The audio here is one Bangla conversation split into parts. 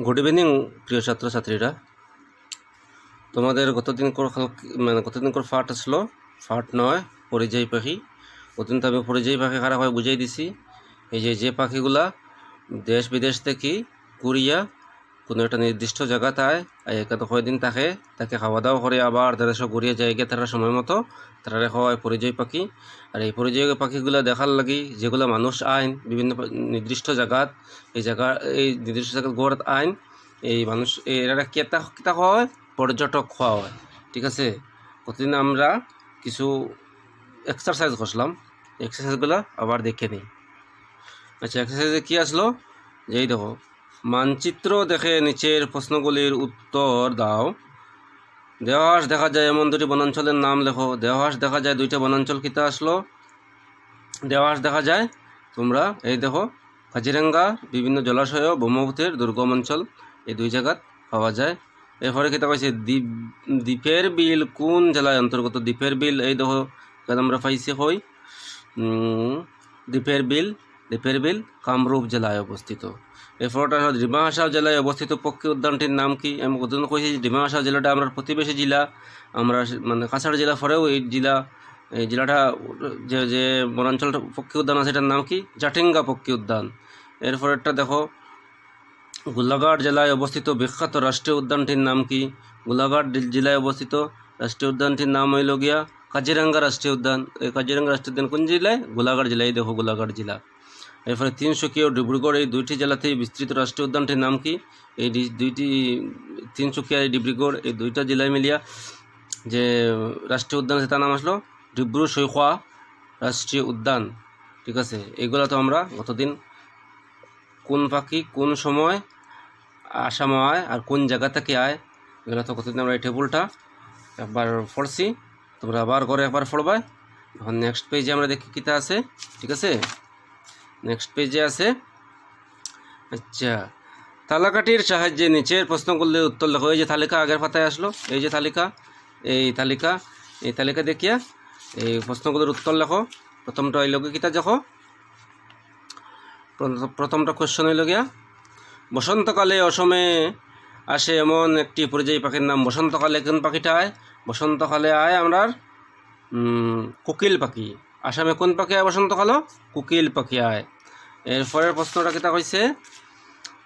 গুড ইভিনিং প্রিয় ছাত্রছাত্রীরা। তোমাদের গতদিনকর পাঠ আসলো, পাঠ 9 পরিযায়ী পাখি। ওদিন তো আমি পরিযায়ী পাখি খারাপ হয় বুঝাই দিছি। এই যে পাখিগুলা দেশ বিদেশ থেকে ঘুরিয়া কোনো একটা নির্দিষ্ট জায়গাতে আয় কয়দিন তাকে খাওয়া দাওয়া করে আবার দেশ ঘুরিয়ে যায় গিয়ে তারা সময় মতো তারা রেখা হয় পরিযায়ী পাখি। আর এই পরিযায়ী পাখিগুলা দেখার লাগি যেগুলো মানুষ আইন বিভিন্ন নির্দিষ্ট জায়গাত এই নির্দিষ্ট জায়গাত গড় আইন এই মানুষ এরা কেতা হয় পর্যটক হওয়া হয়। ঠিক আছে, প্রতিদিন আমরা কিছু এক্সারসাইজ করলাম, এক্সারসাইজগুলো আবার দেখে নিই। আচ্ছা, এক্সারসাইজে কি আসলো যে এই দেখো, মানচিত্র দেখে নিচের প্রশ্নগুলির উত্তর দাও। দেওয়াস দেখা যায় এমন দুটি বনাঞ্চলের নাম লেখো। দেওয়াস দেখা যায় দুইটা বনাঞ্চল কিতা আসলো, দেওয়াস দেখা যায় তোমরা এই দেখো কাজিরাঙ্গা বিভিন্ন জলাশয় ব্রহ্মপুত্রের দুর্গম অঞ্চল এই দুই জায়গাত পাওয়া যায়। এরপরে কিতা কইছে দ্বীপের বিল কোন জেলায় অন্তর্গত। দ্বীপের বিল এই দেখো আমরা পাইছি হই দ্বীপের বিল কামরূপ জেলায় অবস্থিত। এরপরটা ডিমা হাসাও জেলায় অবস্থিত পক্ষী উদ্যানটির নাম কি। আমি কতদিন কইছি ডিমা হাসাও জেলাটা আমরা প্রতিবেশী জেলা, আমরা কাছাড় জেলা পরেও এই জেলাটা যে বনাঞ্চলটা পক্ষী উদ্যান আছে এটার নাম কি, জাটিঙ্গা পক্ষী উদ্যান। এরপরেরটা দেখো গোলাঘাট জেলায় অবস্থিত বিখ্যাত রাষ্ট্রীয় উদ্যানটির নাম কি। গোলাঘাট জেলায় অবস্থিত রাষ্ট্রীয় উদ্যানটির নাম হইল গিয়া কাজিরাঙ্গা রাষ্ট্রীয় উদ্যান। এই কাজিরাঙ্গা রাষ্ট্রীয় উদ্যান কোন জেলায়? গোলাঘাট জেলায়। দেখো গোলাঘাট জেলা। এরপরে তিনসুকিয়া ও ডিব্রুগড় এই দুইটি জেলাতেই বিস্তৃত রাষ্ট্রীয় উদ্যানটির নাম কি। এই দুইটি তিনসুকিয়া ডিব্রুগড় এই দুইটা জেলায় মিলিয়া যে রাষ্ট্রীয় উদ্যান আছে তার নাম আসলো ডিব্রু সৈখোয়া রাষ্ট্রীয় উদ্যান। ঠিক আছে, এগুলো তো আমরা গতদিন কোন পাখি কোন সময় আসামে আয় আর কোন জায়গা থেকে আয় এগুলো তো কতদিন আমরা এই টেবলটা একবার পড়ছি, তোমরা আবার করে একবার পড়বাই। এখন নেক্সট পেজে আমরা দেখি কিতা আছে। ঠিক আছে, নেক্সট পেজে আছে। আচ্ছা, তালিকাটির সাহায্যে নিচের প্রশ্নগুলির উত্তর লেখো। এই যে তালিকা আগের পাতায় আসলো, এই যে তালিকা দেখিয়া এই প্রশ্নগুলির উত্তর লেখো। প্রথমটা হইল কিতা দেখো, প্রথমটা কোয়েশ্চন হইল গিয়া বসন্তকালে অসমে আসে এমন একটি পরিযায়ী পাখির নাম। বসন্তকালে কোন পাখিটা আয়? বসন্তকালে আয় আমরা কোকিল পাখি। আসামে কোন পাখি আয় বসন্তকালে? কোকিল পাখি আয়। এরপরের প্রশ্নটা কিতা কইছে,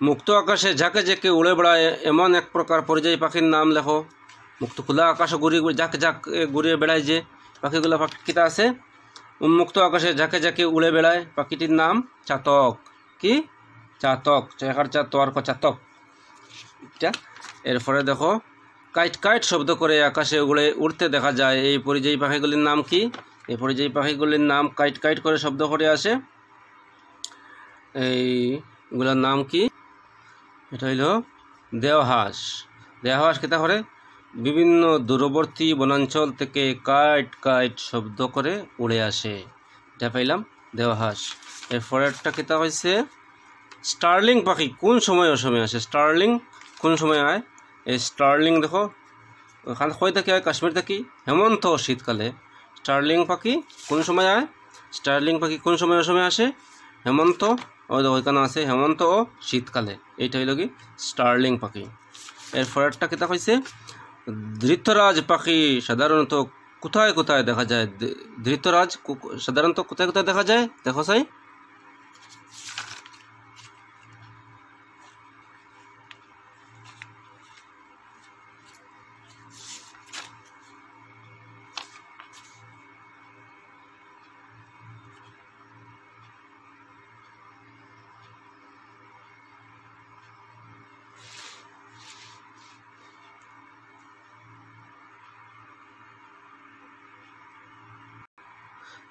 মুক্ত আকাশে ঝাঁকে ঝাঁকে উড়ে বেড়ায় এমন এক প্রকার পরিযায়ী পাখির নাম লেখো। মুক্ত খোলা আকাশে ঘুরিয়ে বেড়ায় যে পাখিগুলো কিতা আছে, উন্মুক্ত আকাশে ঝাঁকে ঝাঁকে উড়ে বেড়ায় পাখিটির নাম চাতক। কি? চাতক। চাতক এটা। এরপরে দেখো কাইট শব্দ করে আকাশে উড়তে দেখা যায় এই পরিযায়ী পাখিগুলির নাম কি। এই পরিযায়ী পাখিগুলির নাম কাইট করে শব্দ করে আসে, এইগুলোর নাম কি? এটা হইল দেওহাঁস। দেওহাঁস কিতা করে বিভিন্ন দূরবর্তী বনাঞ্চল থেকে কাইট শব্দ করে উড়ে আসে, এটা পাইলাম দেওহাঁস। এরপরেরটা কিতা হয়েছে স্টার্লিং পাখি কোন সময় অসমে আসে। স্টার্লিং কোন সময় আয়? এই স্টার্লিং দেখো ওখানে কই থেকে আয়? কাশ্মীর থেকে। হেমন্ত শীতকালে। স্টার্লিং পাখি কোন সময় আয়? স্টার্লিং পাখি কোন সময় অসমে আসে? হেমন্ত, ওই দেখো ওইখানে আছে হেমন্ত ও শীতকালে। এইটা হইল কি স্টার্লিং পাখি। এরপরেরটা কিতা হয়েছে ধৃতরাজ পাখি সাধারণত কোথায় কোথায় দেখা যায়। ধৃতরাজ সাধারণত কোথায় কোথায় দেখা যায় দেখো চাই।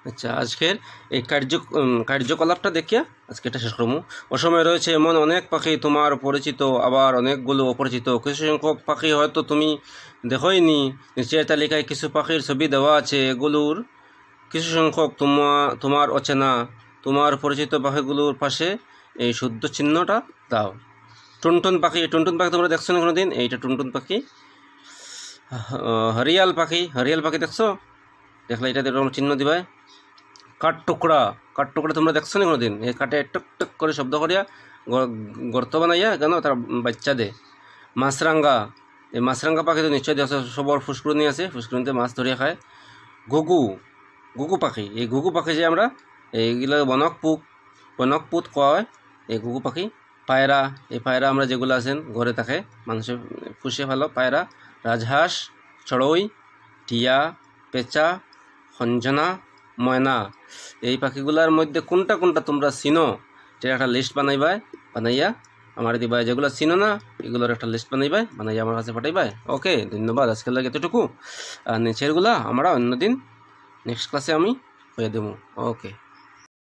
আচ্ছা, আজকের এই কার্যকলাপটা দেখিয়া আজকে এটা শেষ করবো। অসময়ে রয়েছে এমন অনেক পাখি তোমার পরিচিত, আবার অনেকগুলো অপরিচিত। কিছু সংখ্যক পাখি হয়তো তুমি দেখোইনি। নিচের তালিকায় কিছু পাখির ছবি দেওয়া আছে, এগুলোর কিছু সংখ্যক তোমার অচেনা। তোমার পরিচিত পাখিগুলোর পাশে এই শুদ্ধ চিহ্নটা দাও। টুনটুন পাখি তোমরা দেখছো না কোনোদিন? এইটা টুনটুন পাখি। হরিয়াল পাখি দেখছো? দেখলে এটাতে চিহ্ন দিবাই। কাঠটুকরা তোমরা দেখছো না কোনোদিন? এই কাঠে টুক টুক করে শব্দ করিয়া গর্ত বানাইয়া কেন তার বাচ্চা দেয়। মাছরাঙ্গা, এই মাছরাঙ্গা পাখি তো নিশ্চয় দেখছো, সবর ফুসকুরনি আছে, ফুসকুরনিতে মাছ ধরিয়া খায়। ঘুঘু, ঘুঘু পাখি, এই ঘুঘু পাখি যে আমরা এইগুলো বনকপুত কয় এই ঘুঘু পাখি। পায়রা, এই পায়রা আমরা যেগুলো আছেন ঘরে থাকে মানুষের পুষে ভালো পায়রা। রাজহাঁস, চড়ই, টিয়া, পেঁচা, খঞ্জনা, ময়না, এই পাখিগুলার মধ্যে কোনটা কোনটা তোমরা চিনো সেটা একটা লিস্ট বানাইয়া আমার দিবা। যেগুলো চিনো না এগুলোর একটা লিস্ট বানাইয়া আমার কাছে পাঠাইবাই। ওকে, ধন্যবাদ। আজকের লাগে এতটুকু, আর নিচেরগুলা আমরা অন্যদিন নেক্সট ক্লাসে আমি হয়ে দেবো। ওকে।